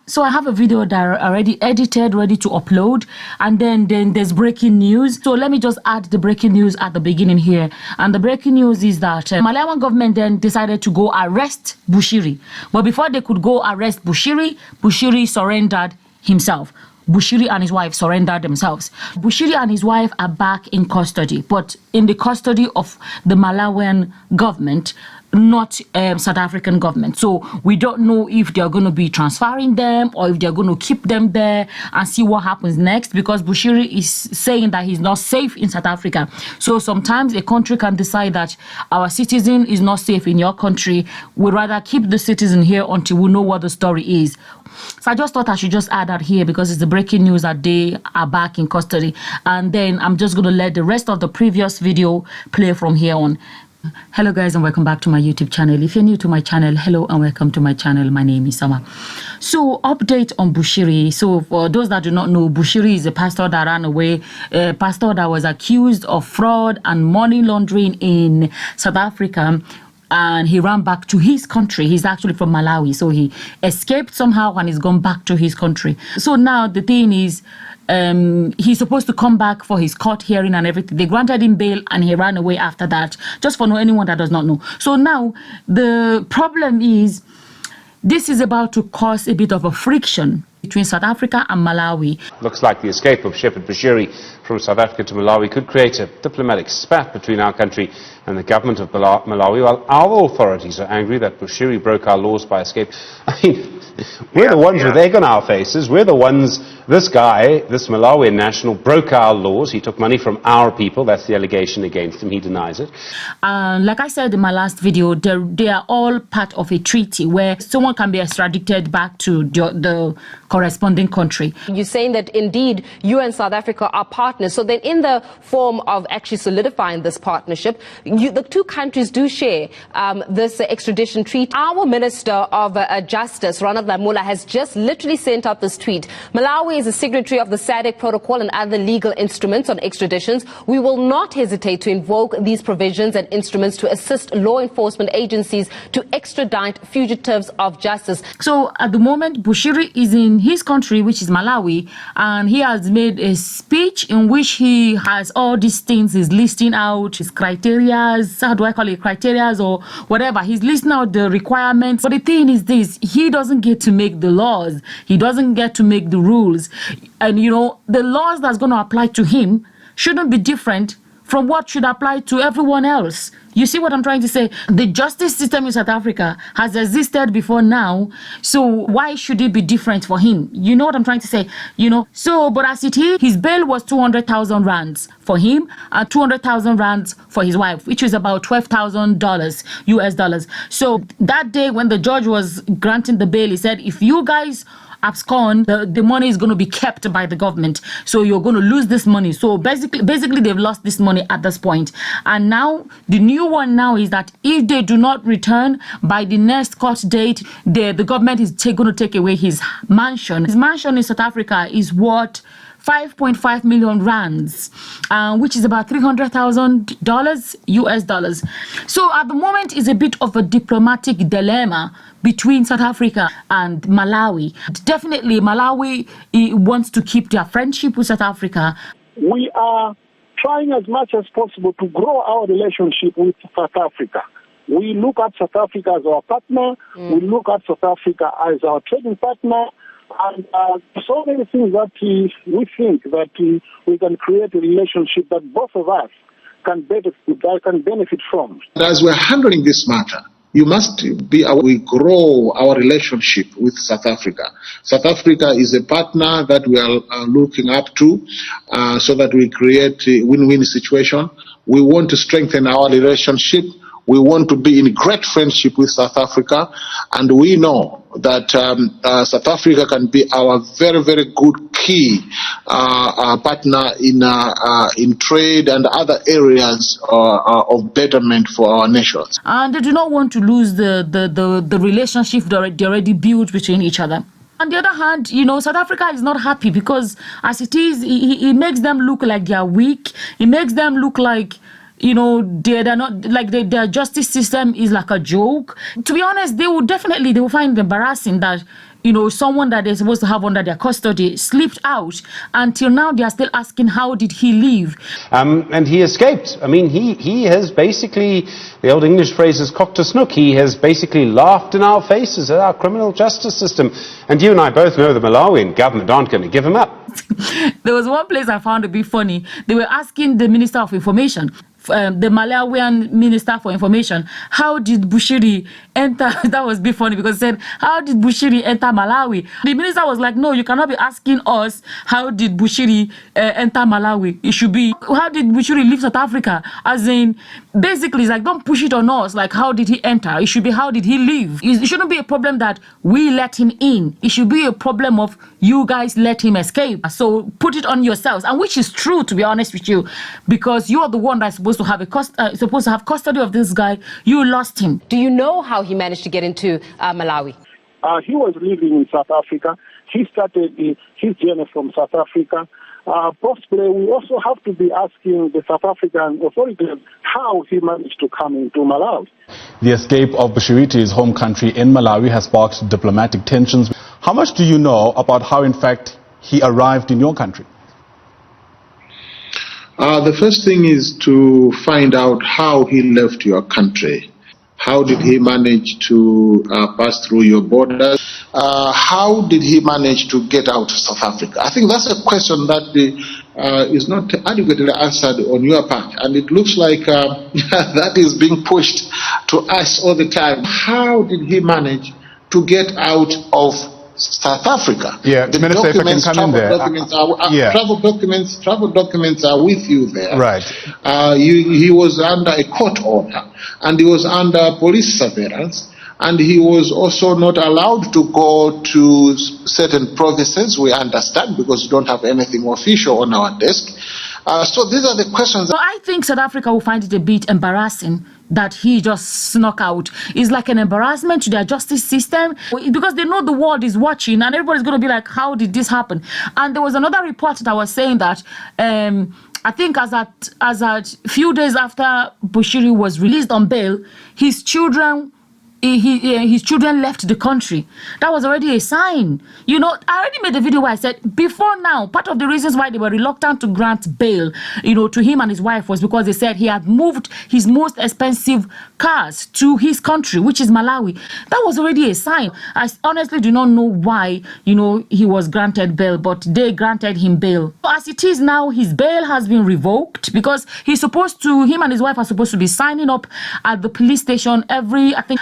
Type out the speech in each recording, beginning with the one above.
So I have a video that are already edited, ready to upload, and then there's breaking news. So let me just add the breaking news at the beginning here. And the breaking news is that Malawian government then decided to go arrest Bushiri. But before they could go arrest Bushiri, Bushiri surrendered himself. Bushiri and his wife surrendered themselves. Bushiri and his wife are back in custody, but in the custody of the Malawian government, not South African government. So we don't know if they're going to be transferring them or if they're going to keep them there and see what happens next, because Bushiri is saying that he's not safe in South Africa. So sometimes a country can decide that our citizen is not safe in your country. We'd rather keep the citizen here until we know what the story is. So I just thought I should just add that here because it's the breaking news that they are back in custody. And then I'm just going to let the rest of the previous video play from here on. Hello guys, and welcome back to my YouTube channel. If you're new to my channel, hello and welcome to my channel. My name is Sama. So update on Bushiri. So for those that do not know, Bushiri is a pastor that ran away, a pastor that was accused of fraud and money laundering in South Africa, and he ran back to his country. He's actually from Malawi, so he escaped somehow and he's gone back to his country. So now the thing is, he's supposed to come back for his court hearing and everything. They granted him bail and he ran away after that, just for anyone that does not know. So now the problem is, this is about to cause a bit of a friction between South Africa and Malawi. Looks like the escape of Shepherd Bushiri from South Africa to Malawi could create a diplomatic spat between our country and the government of Malawi, while our authorities are angry that Bushiri broke our laws by escape. I mean, we're the ones with egg on our faces. We're the ones, this guy, this Malawian national, broke our laws. He took money from our people. That's the allegation against him. He denies it. Like I said in my last video, they are all part of a treaty where someone can be extradited back to the corresponding country. You're saying that indeed you and South Africa are partners. So then in the form of actually solidifying this partnership, the two countries do share this extradition treaty. Our Minister of Justice, Ronald Lamola, has just literally sent out this tweet. Malawi is a signatory of the SADC protocol and other legal instruments on extraditions. We will not hesitate to invoke these provisions and instruments to assist law enforcement agencies to extradite fugitives of justice. So at the moment, Bushiri is in his country, which is Malawi, and he has made a speech in which he has all these things. He's listing out his criteria, how do I call it, criteria or whatever. He's listing out the requirements. But the thing is this, he doesn't get to make the laws. He doesn't get to make the rules. And, you know, the laws that's going to apply to him shouldn't be different from what should apply to everyone else. You see what I'm trying to say? The justice system in South Africa has existed before now, so why should it be different for him? You know what I'm trying to say? You know, so, but as it is, his bail was 200,000 rands for him and 200,000 rands for his wife, which is about $12,000 US dollars. So that day when the judge was granting the bail, he said, if you guys abscond, the money is going to be kept by the government, so you're going to lose this money. So basically they've lost this money at this point. And now the new one now is that if they do not return by the next court date, the government is going to take away his mansion. His mansion in South Africa is worth 5.5 million rands, which is about $300,000 US dollars. So at the moment is a bit of a diplomatic dilemma between South Africa and Malawi. Definitely Malawi wants to keep their friendship with South Africa. We are trying as much as possible to grow our relationship with South Africa. We look at South Africa as our partner. We look at South Africa as our trading partner. And so many things that we think that we can create a relationship that both of us can benefit from. As we're handling this matter, you must be aware we grow our relationship with South Africa. South Africa is a partner that we are looking up to so that we create a win-win situation. We want to strengthen our relationship. We want to be in great friendship with South Africa, and we know that South Africa can be our very, very good key partner in trade and other areas of betterment for our nations. And they do not want to lose the relationship they already built between each other. On the other hand, you know, South Africa is not happy because as it is, it makes them look like they are weak. It makes them look like, you know, they're not, like their justice system is like a joke. To be honest, they will find it embarrassing that someone that they're supposed to have under their custody slipped out. Until now, they are still asking, how did he leave? And he escaped. I mean, he has basically, the old English phrase is cocked a snook. He has basically laughed in our faces at our criminal justice system. And you and I both know the Malawian government aren't going to give him up. There was one place I found a bit funny. They were asking the Minister of Information, the Malawian Minister for Information, how did Bushiri enter? That was a bit funny because it said, how did Bushiri enter Malawi? The minister was like, no, you cannot be asking us, how did Bushiri enter Malawi? It should be, how did Bushiri leave South Africa? As in, basically, it's like, don't push it on us, like, how did he enter? It should be, how did he leave? It shouldn't be a problem that we let him in. It should be a problem of you guys let him escape. So put it on yourselves, and which is true, to be honest with you, because you are the one that's supposed to have custody of this guy. You lost him. Do you know how he managed to get into Malawi? He was living in South Africa. He started his journey from South Africa. Possibly, we also have to be asking the South African authorities how he managed to come into Malawi. The escape of Bushiri to his home country in Malawi has sparked diplomatic tensions. How much do you know about how, in fact, he arrived in your country? The first thing is to find out how he left your country. How did he manage to pass through your borders? How did he manage to get out of South Africa? I think that's a question that is not adequately answered on your part. And it looks like that is being pushed to us all the time. How did he manage to get out of South Africa? Yeah, the Minister, if I can come in there. Travel documents are with you there. Right. He was under a court order, and he was under police surveillance, and he was also not allowed to go to certain provinces, we understand, because we don't have anything official on our desk. So these are the questions. So I think South Africa will find it a bit embarrassing that he just snuck out. It's like an embarrassment to their justice system because they know the world is watching and everybody's going to be like, how did this happen? And there was another report that was saying that I think as at few days after Bushiri was released on bail, his children left the country. That was already a sign. I already made a video where I said before now, part of the reasons why they were reluctant to grant bail, to him and his wife was because they said he had moved his most expensive cars to his country, which is Malawi. That was already a sign. I honestly do not know why, he was granted bail, but they granted him bail. As it is now, his bail has been revoked because him and his wife are supposed to be signing up at the police station every, I think,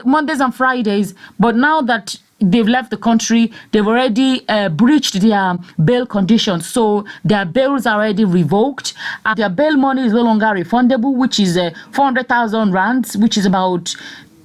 Mondays and Fridays, but now that they've left the country, they've already breached their bail conditions, so their bails are already revoked. Their bail money is no longer refundable, which is 400,000 rands, which is about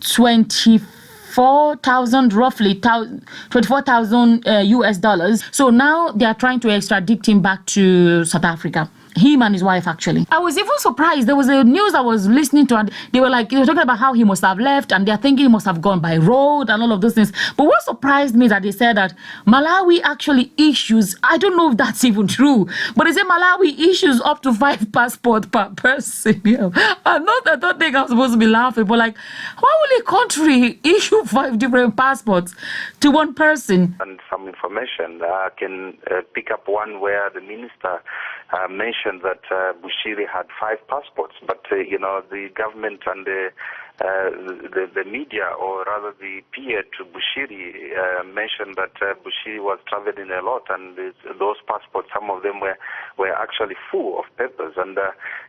24,000 roughly, 24,000 US dollars. So now they are trying to extradite him back to South Africa. Him and his wife, actually. I was even surprised. There was a news I was listening to, and they were talking about how he must have left, and they're thinking he must have gone by road and all of those things. But what surprised me is that they said that Malawi actually issues, I don't know if that's even true, but they say Malawi issues up to 5 passports per person. I don't think I'm supposed to be laughing, but why will a country issue 5 different passports to one person? And some information, I can pick up one where the minister mentioned that Bushiri had 5 passports, but the government and the media, or rather the peer to Bushiri, mentioned that Bushiri was traveling a lot, and those passports, some of them were actually full of papers, and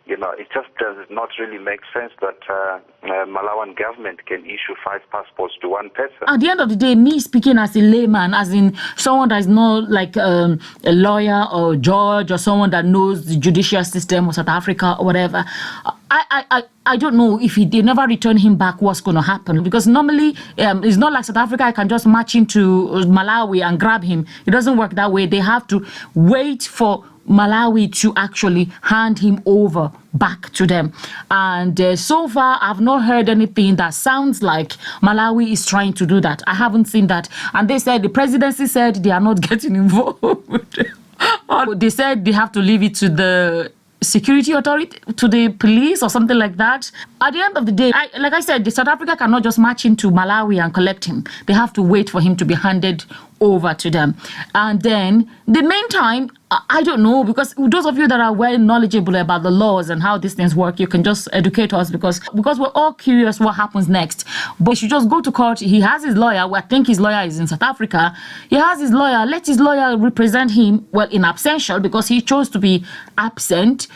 it just does not really make sense that Malawian government can issue 5 passports to one person. At the end of the day, me speaking as a layman, as in someone that is not like a lawyer or judge or someone that knows the judicial system of South Africa or whatever, I don't know if they never return him back, what's going to happen. Because normally, it's not like South Africa, I can just march into Malawi and grab him. It doesn't work that way. They have to wait for Malawi to actually hand him over back to them. And so far, I've not heard anything that sounds like Malawi is trying to do that. I haven't seen that. And they said, the presidency said they are not getting involved. They said they have to leave it to the security authority, to the police or something like that. At the end of the day, like I said, South Africa cannot just march into Malawi and collect him. They have to wait for him to be handed over to them. And then the meantime, I don't know, because those of you that are well knowledgeable about the laws and how these things work, you can just educate us, because we're all curious what happens next. But he should just go to court. He has his lawyer. I think his lawyer is in South Africa. He has his lawyer. Let his lawyer represent him, well, in absentia, because he chose to be absent.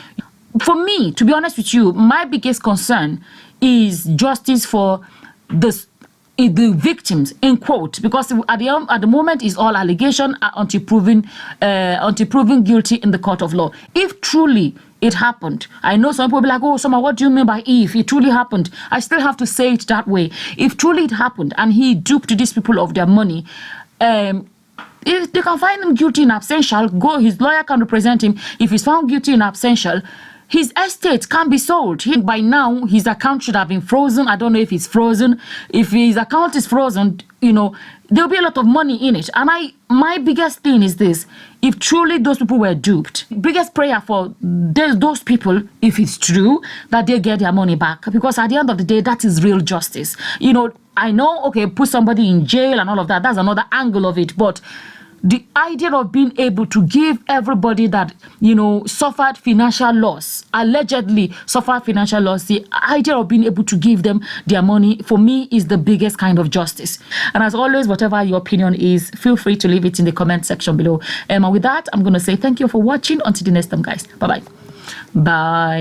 For me, to be honest with you, my biggest concern is justice for the victims, in quote, because at the moment is all allegation until proven guilty in the court of law. If truly it happened, I know some people will be like, oh, Summer, what do you mean by if it truly happened? I still have to say it that way. If truly it happened and he duped these people of their money, if they can find him guilty in absentia, his lawyer can represent him. If he's found guilty in absentia, his estate can be sold. By now, his account should have been frozen. I don't know if it's frozen. If his account is frozen, there'll be a lot of money in it. And my biggest thing is this: if truly those people were duped, biggest prayer for those people, if it's true, that they get their money back. Because at the end of the day, that is real justice. I know, okay, put somebody in jail and all of that. That's another angle of it. But the idea of being able to give everybody that, suffered financial loss, allegedly suffered financial loss, the idea of being able to give them their money, for me, is the biggest kind of justice. And as always, whatever your opinion is, feel free to leave it in the comment section below. And with that, I'm going to say thank you for watching. Until the next time, guys. Bye-bye. Bye.